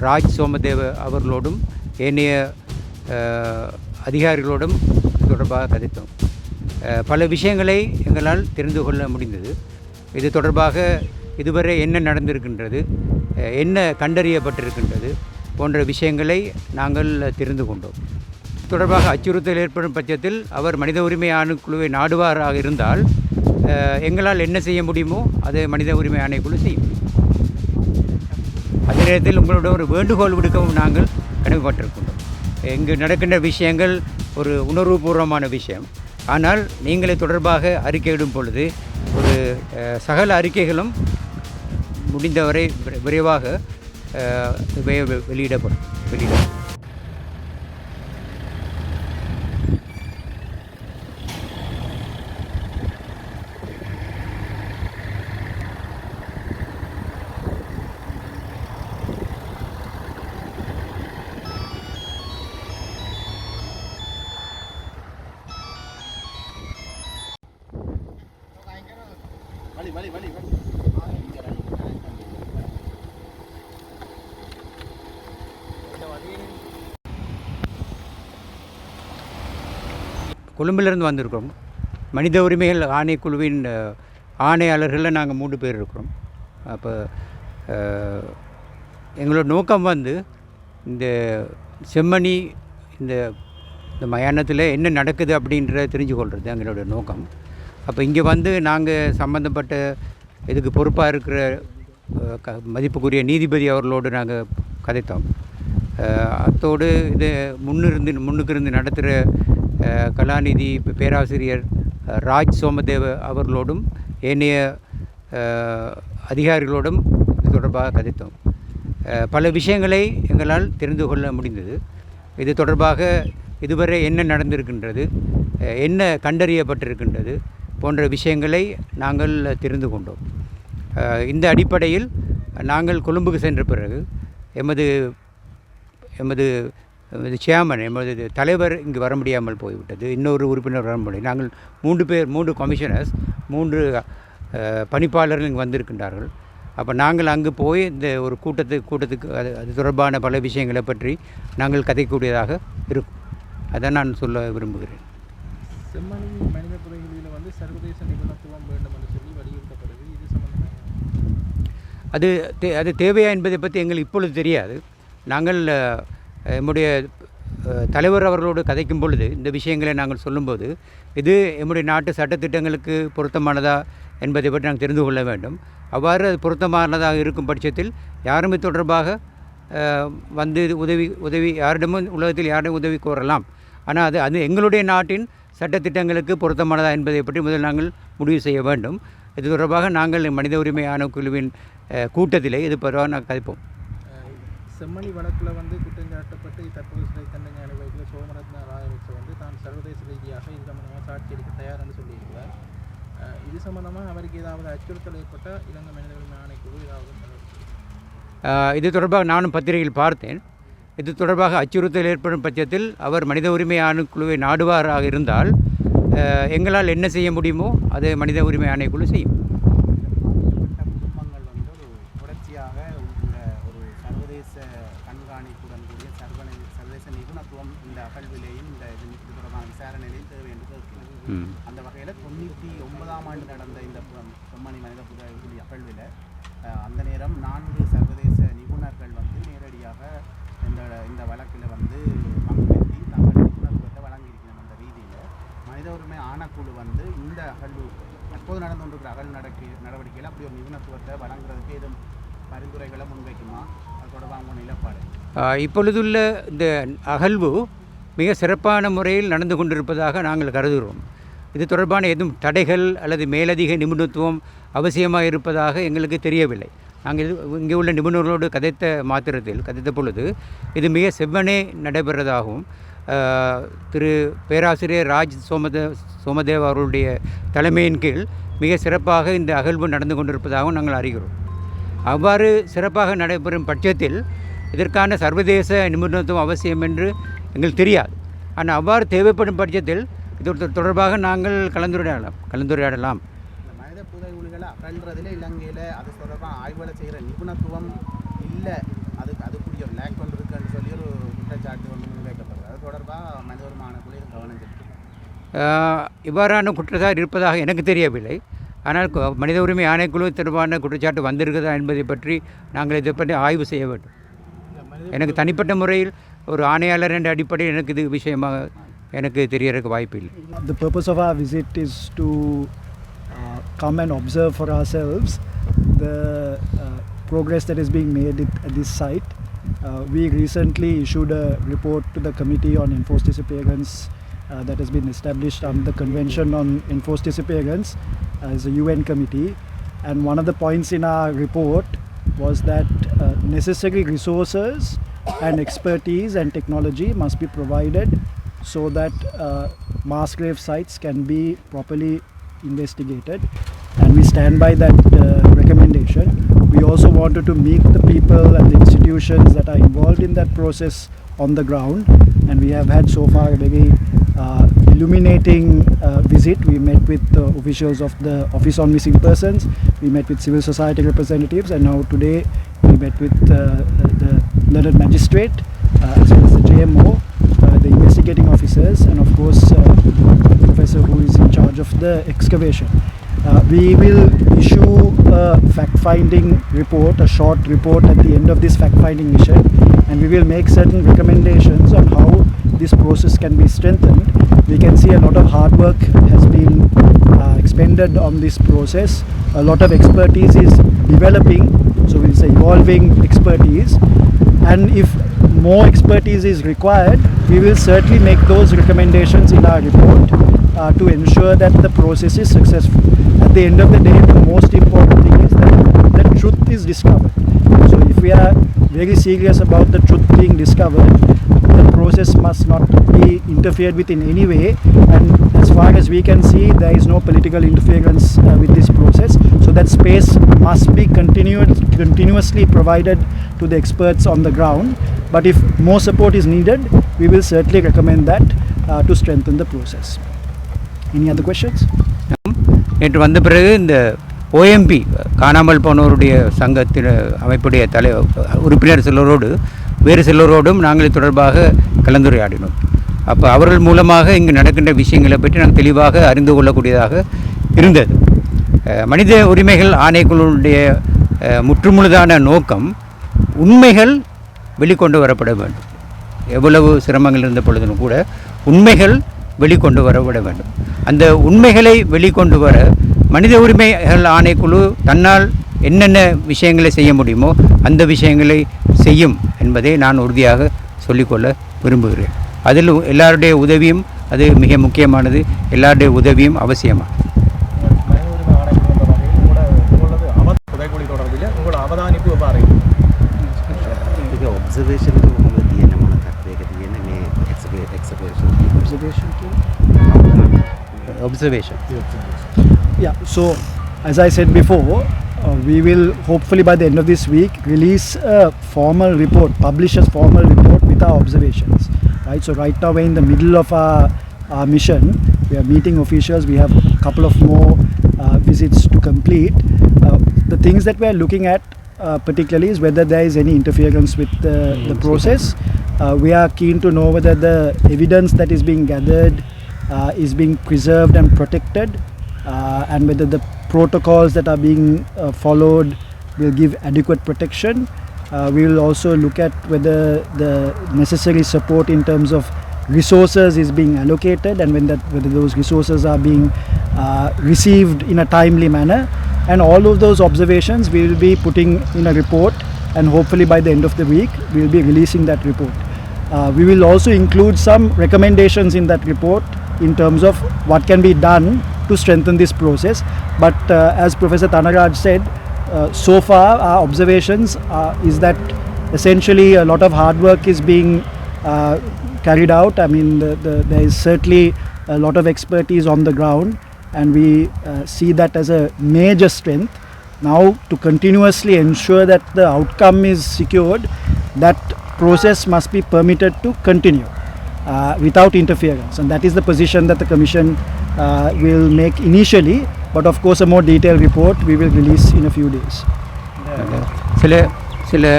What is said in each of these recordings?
ராஜ் சோமதேவ அவர்களோடும் ஏனைய அதிகாரிகளோடும் தொடர்பாக கதைத்தோம். பல விஷயங்களை எங்களால் தெரிந்து கொள்ள முடிந்தது. இது தொடர்பாக இதுவரை என்ன நடந்திருக்கின்றது, என்ன கண்டறியப்பட்டிருக்கின்றது போன்ற விஷயங்களை நாங்கள் தெரிந்து கொண்டோம். தொடர்பாக அச்சுறுத்தல் ஏற்படும் பட்சத்தில் அவர் மனித உரிமை ஆணைக்குழுவை நாடுவாராக இருந்தால் எங்களால் என்ன செய்ய முடியுமோ அதை மனித உரிமை ஆணைக்குழு செய்யும். அதே நேரத்தில் உங்களோட ஒரு வேண்டுகோள் விடுக்கவும் நாங்கள் கடமைப்பட்டிருக்கின்றோம். இங்கு நடக்கின்ற விஷயங்கள் ஒரு உணர்வுபூர்வமான விஷயம். ஆனால் நீங்களே தொடர்பாக அறிக்கையிடும் பொழுது ஒரு சகல அறிக்கைகளும் முடிந்தவரை விரைவாக வெளியிடப்படும். கொழும்பிலிருந்து வந்திருக்கிறோம். மனித உரிமைகள் ஆணைக்குழுவின் ஆணையாளர்களில் நாங்கள் 3 பேர் இருக்கிறோம். அப்போ எங்களோட நோக்கம் இந்த செம்மணி இந்த மயானத்தில் என்ன நடக்குது அப்படின்றத தெரிஞ்சு கொள்வது எங்களோட நோக்கம். அப்போ இங்கே நாங்கள் சம்பந்தப்பட்ட இதுக்கு பொறுப்பாக இருக்கிற மதிப்புக்குரிய நீதிபதி அவர்களோடு நாங்கள் கதைத்தோம். அத்தோடு இது முன்னுக்கு நடத்துகிற கலாநிதி பேராசிரியர் ராஜ் சோமதேவ அவர்களோடும் ஏனைய அதிகாரிகளோடும் இது தொடர்பாக கதைத்தோம். பல விஷயங்களை எங்களால் தெரிந்து கொள்ள முடிந்தது. இது தொடர்பாக இதுவரை என்ன நடந்திருக்கின்றது, என்ன கண்டறியப்பட்டிருக்கின்றது போன்ற விஷயங்களை நாங்கள் தெரிந்து கொண்டோம். இந்த அடிப்படையில் நாங்கள் கொழும்புக்கு சென்ற பிறகு எமது சேர்மன், எமது தலைவர் இங்கு வர முடியாமல் போய்விட்டது. இன்னொரு உறுப்பினர் வர முடியும். நாங்கள் 3 கமிஷனர்ஸ் 3 பணிப்பாளர்கள் இங்கு வந்திருக்கின்றார்கள். அப்போ நாங்கள் அங்கு போய் இந்த ஒரு கூட்டத்துக்கு அது தொடர்பான பல விஷயங்களை பற்றி நாங்கள் கதைக்கூடியதாக இருக்கும். அதை நான் சொல்ல விரும்புகிறேன். செம்மணி மனித புதைகளில் சர்வதேச நிபுணத்துவம் வேண்டும் என்று சொல்லி வலியுறுத்தப்படுது. இது சம்பந்தமாக அது தேவையா என்பதை பற்றி எங்களுக்கு இப்பொழுது தெரியாது. நாங்கள் எம்முடைய தலைவர் அவர்களோடு கதைக்கும் பொழுது இந்த விஷயங்களை நாங்கள் சொல்லும்போது இது எம்முடைய நாட்டு சட்டத்திட்டங்களுக்கு பொருத்தமானதா என்பதை பற்றி நாங்கள் தெரிந்து கொள்ள வேண்டும். அவ்வாறு அது பொருத்தமானதாக இருக்கும் பட்சத்தில் யாரும் இது தொடர்பாக உதவி யாரிடமும் உலகத்தில் யாரிடம் உதவி கோரலாம். ஆனால் அது எங்களுடைய நாட்டின் சட்டத்திட்டங்களுக்கு பொருத்தமானதா என்பதை பற்றி முதல் நாங்கள் முடிவு செய்ய வேண்டும். இது தொடர்பாக நாங்கள் மனித உரிமை ஆணைக்குழுவின் கூட்டத்திலே இது பரவாக நாங்கள் கதைப்போம். செம்மணி வழக்கில் குற்றஞ்சாட்டப்பட்டு தற்போது சிறை தண்டனை அனுபவிக்கிற சோமரத்ன ராஜபக்ச தான் சர்வதேச ரீதியாக இது சம்பந்தமாக சாட்சி அளிக்க தயார் என்று சொல்லியிருக்கிறார். இது சம்பந்தமாக அவருக்கு ஏதாவது அச்சுறுத்தல் ஏற்பட்டால் இலங்கை மனித உரிமை ஆணைக்குழு இது தொடர்பாக நானும் பத்திரிகையில் பார்த்தேன். இது தொடர்பாக அச்சுறுத்தல் ஏற்படும் பட்சத்தில் அவர் மனித உரிமை ஆணைக்குழுவை நாடுவாராக இருந்தால் எங்களால் என்ன செய்ய முடியுமோ அதை மனித உரிமை ஆணைக்குழு செய்யும். கண்காணிப்புடன் கூடிய சர்வதேச நிபுணத்துவம் இந்த அகழ்விலேயும் இந்த இது தொடர்பான விசாரணையிலையும் தேவை என்று கேட்கிறது. அந்த வகையில் 99ஆம் ஆண்டு நடந்த இந்த செம்மணி மனித புதைகுழி அகழ்வில் அந்த நேரம் 4 சர்வதேச நிபுணர்கள் நேரடியாக இந்த வழக்கில் பங்குபற்றி தங்கள் நிபுணத்துவத்தை வழங்கியிருக்கணும். அந்த ரீதியில் மனித உரிமை ஆணைக்குழு இந்த அகழ்வு தற்போது நடந்து கொண்டிருக்கிற அகழ் நடவடிக்கையில் அப்படி ஒரு நிபுணத்துவத்தை வழங்குறதுக்கு எதுவும் பரிந்துரைகளை முன்வைக்குமா? அது தொடர்பாக நிலப்பாடு இப்பொழுதுள்ள இந்த அகழ்வு மிக சிறப்பான முறையில் நடந்து கொண்டிருப்பதாக நாங்கள் கருதுகிறோம். இது தொடர்பான எதுவும் தடைகள் அல்லது மேலதிக நிபுணத்துவம் அவசியமாக இருப்பதாக எங்களுக்கு தெரியவில்லை. நாங்கள் இங்கே உள்ள நிபுணர்களோடு கதைத்த பொழுது இது மிக செவ்வனே நடைபெறதாகவும் திரு பேராசிரியர் ராஜ் சோமதேவ் அவர்களுடைய தலைமையின் கீழ் மிக சிறப்பாக இந்த அகழ்வு நடந்து கொண்டிருப்பதாகவும் நாங்கள் அறிகிறோம். அவ்வாறு சிறப்பாக நடைபெறும் பட்சத்தில் இதற்கான சர்வதேச நிபுணத்துவம் அவசியம் என்று எங்களுக்கு தெரியாது. ஆனால் அவ்வாறு தேவைப்படும் பட்சத்தில் இது தொடர்பாக நாங்கள் கலந்துரையாடலாம். மனித புதைகுழிகளை அகழ்றதில் இலங்கையில் அது தொடர்பாக ஆய்வுகளை செய்கிற நிபுணத்துவம் இல்லை, அதுக்குரிய மனித உரிமை ஆணைக்குழு கவனம் செலுத்தும்? இவ்வாறான குற்றச்சாட்டு இருப்பதாக எனக்கு தெரியவில்லை. ஆனால் மனித உரிமை ஆணைக்குழு தொடர்பான குற்றச்சாட்டு வந்திருக்குதா என்பதை பற்றி நாங்கள் இதை பற்றி ஆய்வு செய்ய வேண்டும். எனக்கு தனிப்பட்ட முறையில் ஒரு ஆணையாளர் என்ற அடிப்படையில் எனக்கு இது விஷயமாக எனக்கு தெரியறதுக்கு வாய்ப்பு இல்லை. The purpose of our visit is to come and observe for ourselves the progress that is being made at this site. We recently issued a report to the Committee on Enforced Disappearance that has been established under the Convention on Enforced Disappearance as a UN committee, and one of the points in our report was that necessary resources and expertise and technology must be provided so that mass grave sites can be properly investigated, and we stand by that recommendation. We also wanted to meet the people and the institutions that are involved in that process on the ground, and we have had so far a very illuminating visit. We met with officials of the Office on Missing Persons, we met with civil society representatives, and now today we met with the learned magistrate as well as the JMO, the investigating officers, and of course the professor who is in charge of the excavation. We will issue a fact-finding report, a short report at the end of this fact-finding mission, and we will make certain recommendations on how this process can be strengthened. We can see a lot of hard work has been expended on this process. A lot of expertise is developing, so it's evolving expertise, and if more expertise is required, we will certainly make those recommendations in our report to ensure that the process is successful. At the end of the day, the most important thing is that the truth is discovered. So if we are very serious about the truth being discovered, the process must not be interfered with in any way, and as far as we can see, there is no political interference with this process, so that space must be continuously provided to the experts on the ground. But if more support is needed, we will certainly recommend that to strengthen the process. Any other questions? நேற்று வந்த பிறகு இந்த OMP காணாமல் போனோருடைய சங்கத்தின் அமைப்புடைய உறுப்பினர் சிலரோடு வேறு சிலரோடும் நாங்கள் தொடர்பாக கலந்துரையாடினோம். அப்போ அவர்கள் மூலமாக இங்கு நடக்கின்ற விஷயங்களை பற்றி நாங்கள் தெளிவாக அறிந்து கொள்ளக்கூடியதாக இருந்தது. மனித உரிமைகள் ஆணைக்குழுவுடைய முற்றுமுழுதான நோக்கம் உண்மைகள் வெளிக்கொண்டு வரப்பட வேண்டும். எவ்வளவு சிரமங்கள் இருந்த பொழுதும் கூட உண்மைகள் வெளிக்கொண்டு வரப்பட வேண்டும். அந்த உண்மைகளை வெளிக்கொண்டு வர மனித உரிமைகள் ஆணைக்குழு தன்னால் என்னென்ன விஷயங்களை செய்ய முடியுமோ அந்த விஷயங்களை செய்யும் என்பதை நான் உறுதியாக சொல்லிக்கொள்ள விரும்புகிறேன். அதில் எல்லாருடைய உதவியும் அது மிக முக்கியமானது. எல்லாருடைய உதவியும் அவசியமானது. Observation. Yeah, so as I said before, we will hopefully by the end of this week release a formal report, publish a formal report with our observations. Right, so right now we're in the middle of our mission. We are meeting officials. We have a couple of more visits to complete. The things that we are looking at particularly is whether there is any interference with the process. We are keen to know whether the evidence that is being gathered is being preserved and protected, and whether the protocols that are being followed will give adequate protection. We will also look at whether the necessary support in terms of resources is being allocated, and whether those resources are being received in a timely manner. And all of those observations we will be putting in a report, and hopefully by the end of the week we will be releasing that report. We will also include some recommendations in that report in terms of what can be done to strengthen this process. But as Professor Thanaraj said, so far our observations is that essentially a lot of hard work is being carried out. I mean, there is certainly a lot of expertise on the ground, and we see that as a major strength. Now, to continuously ensure that the outcome is secured, that process must be permitted to continue without interference, and that is the position that the Commission will make initially, but of course a more detailed report we will release in a few days. சில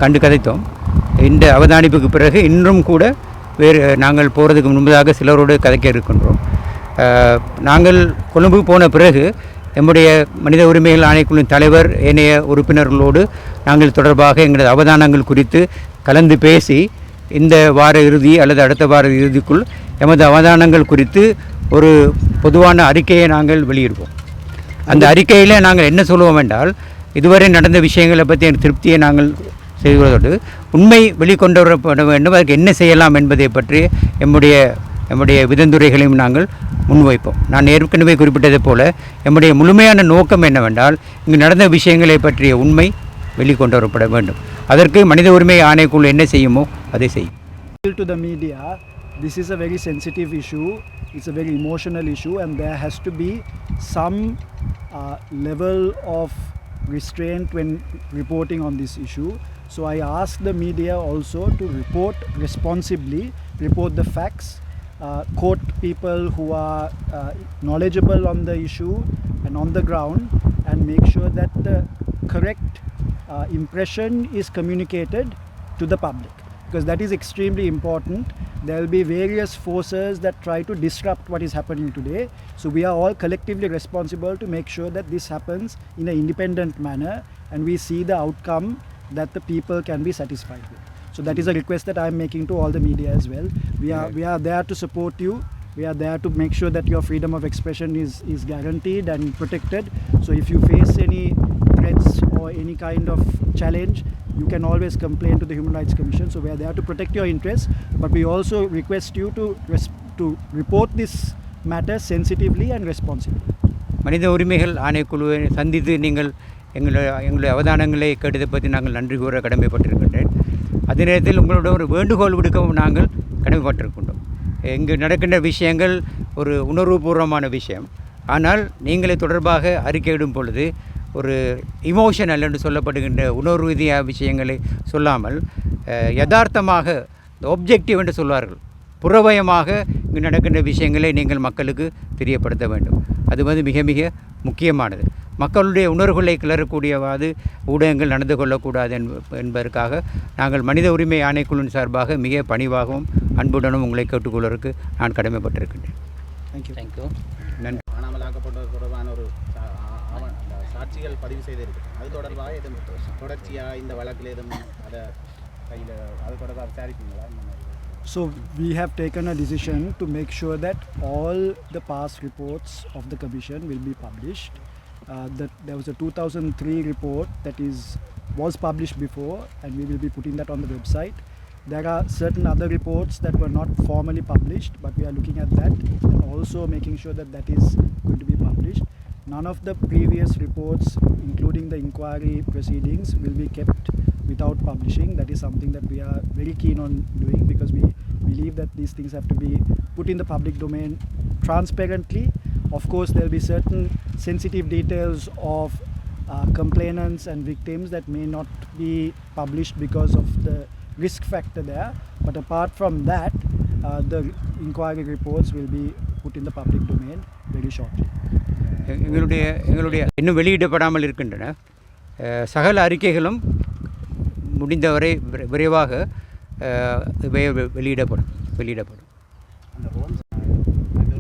கண்டு கதைத்தோம். இந்த அவதானிப்புக்கு பிறகு இன்னும் கூட நாங்கள் போகிறதுக்கு முன்பதாக சிலரோடு கதைக்க இருக்கின்றோம். நாங்கள் கொழும்பு போன பிறகு நம்முடைய மனித உரிமைகள் ஆணைக்குழுவின் தலைவர் ஏனைய உறுப்பினர்களோடு நாங்கள் தொடர்பாக எங்களது அவதானங்கள் குறித்து கலந்து பேசி இந்த வார இறுதி அல்லது அடுத்த வார இறுதிக்குள் எமது அவதானங்கள் குறித்து ஒரு பொதுவான அறிக்கையை நாங்கள் வெளியிடுவோம். அந்த அறிக்கையில் நாங்கள் என்ன சொல்லுவோம் என்றால், இதுவரை நடந்த விஷயங்களை பற்றி என் திருப்தியை நாங்கள் செய்வதோடு உண்மை வெளிக்கொண்டு வரப்பட வேண்டும், அதற்கு என்ன செய்யலாம் என்பதை பற்றி நம்முடைய விதந்துரைகளையும் நாங்கள் முன்வைப்போம். நான் ஏற்கனவே குறிப்பிட்டதை போல நம்முடைய முழுமையான நோக்கம் என்னவென்றால், இங்கு நடந்த விஷயங்களை பற்றிய உண்மை வெளிக்கொண்டு வரப்பட வேண்டும். அதற்கு மனித உரிமை ஆணைக்குழு என்ன செய்யுமோ அதை செய்யும். To the media, this is a very sensitive issue, it's a very emotional issue, and there has to be some level of restraint when reporting on this issue. So I ask the media also to report responsibly, report the facts, quote people who are knowledgeable on the issue and on the ground, and make sure that the correct impression is communicated to the public, because that is extremely important. There will be various forces that try to disrupt what is happening today, so we are all collectively responsible to make sure that this happens in an independent manner and we see the outcome that the people can be satisfied with. So that is a request that I am making to all the media as well. We are there to support you. We are there to make sure that your freedom of expression is guaranteed and protected. So if you face any threats or any kind of challenge, you can always complain to the Human Rights Commission. So we are there to protect your interests, but we also request you to report this matter sensitively and responsibly. மனித உரிமைகள் ஆணைக்குழுவை சந்தித்து நீங்கள் எங்களுடைய அவதானங்களை கேட்டதை பற்றி நாங்கள் நன்றி கூற கடமைப்பட்டிருக்கின்றேன். அதே நேரத்தில் உங்களோட ஒரு வேண்டுகோள் விடுக்கவும் நாங்கள் கடமைப்பட்டிருக்கின்றோம். இங்கு நடக்கின்ற விஷயங்கள் ஒரு உணர்வுபூர்வமான விஷயம். ஆனால் நீங்களே தொடர்பாக அறிக்கையிடும் பொழுது ஒரு இமோஷனல் என்று சொல்லப்படுகின்ற உணர்வு ரீதியாக விஷயங்களை சொல்லாமல் யதார்த்தமாக ஒப்ஜெக்டிவ் என்று சொல்வார்கள், புறவயமாக இங்கு நடக்கின்ற விஷயங்களை நீங்கள் மக்களுக்கு தெரியப்படுத்த வேண்டும். அது மிக மிக முக்கியமானது. மக்களுடைய உணர்வுகளை கிளறக்கூடியவாது ஊடகங்கள் நடந்து கொள்ளக்கூடாது என்பதற்காக நாங்கள் மனித உரிமை ஆணைக்குழுவின் சார்பாக மிக பணிவாகவும் அன்புடனும் உங்களை கேட்டுக்கொள்வதற்கு நான் கடமைப்பட்டிருக்கின்றேன். தேங்க்யூ. நன்றி. காணாமலாக்கப்பட்டது தொடர்பான ஒரு சாட்சிகள் பதிவு செய்திருக்கு. அது தொடர்பாக எதுவும் தொடர்ச்சியாக இந்த வழக்கில் எதுவும் அதை கையில் அது தொடர்பாக விசாரிப்பீங்களா? So we have taken a decision to make sure that all the past reports of the commission will be published. There was a 2003 report that was published before, and we will be putting that on the website. There are certain other reports that were not formally published, but we are looking at that and also making sure that that is going to be published. None of the previous reports, including the inquiry proceedings, will be kept without publishing. That is something that we are very keen on doing, because we believe that these things have to be put in the public domain transparently. Of course, there will be certain sensitive details of complainants and victims that may not be published because of the risk factor there. But apart from that, the inquiry reports will be put in the public domain very shortly. எங்களுடைய இன்னும் வெளியிடப்படாமல் இருக்கின்றன சகல அறிக்கைகளும் முடிந்தவரை விரைவாக வெளியிடப்படும். அந்த ROMs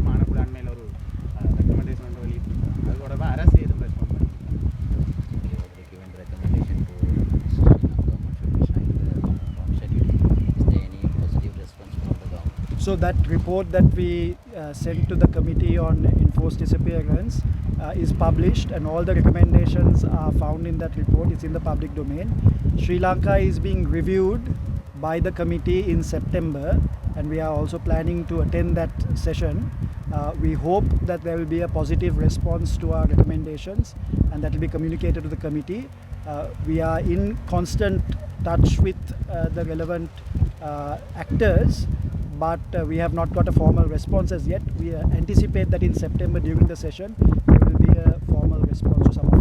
மாணவர்கள் அண்மையில் ஒரு ரெக்கமெண்டேஷன் வந்து வெளியிட்டிருக்காங்க. அது தொடர்பாக அரசு எதுவும் response So that report that we sent to the Committee on Enforced Disappearance is published, and all the recommendations are found in that report. It's in the public domain. Sri Lanka is being reviewed by the committee in September, and we are also planning to attend that session. We hope that there will be a positive response to our recommendations, and that will be communicated to the committee. We are in constant touch with the relevant actors, but we have not got a formal response as yet. We anticipate that in September during the session there will be a formal response to some of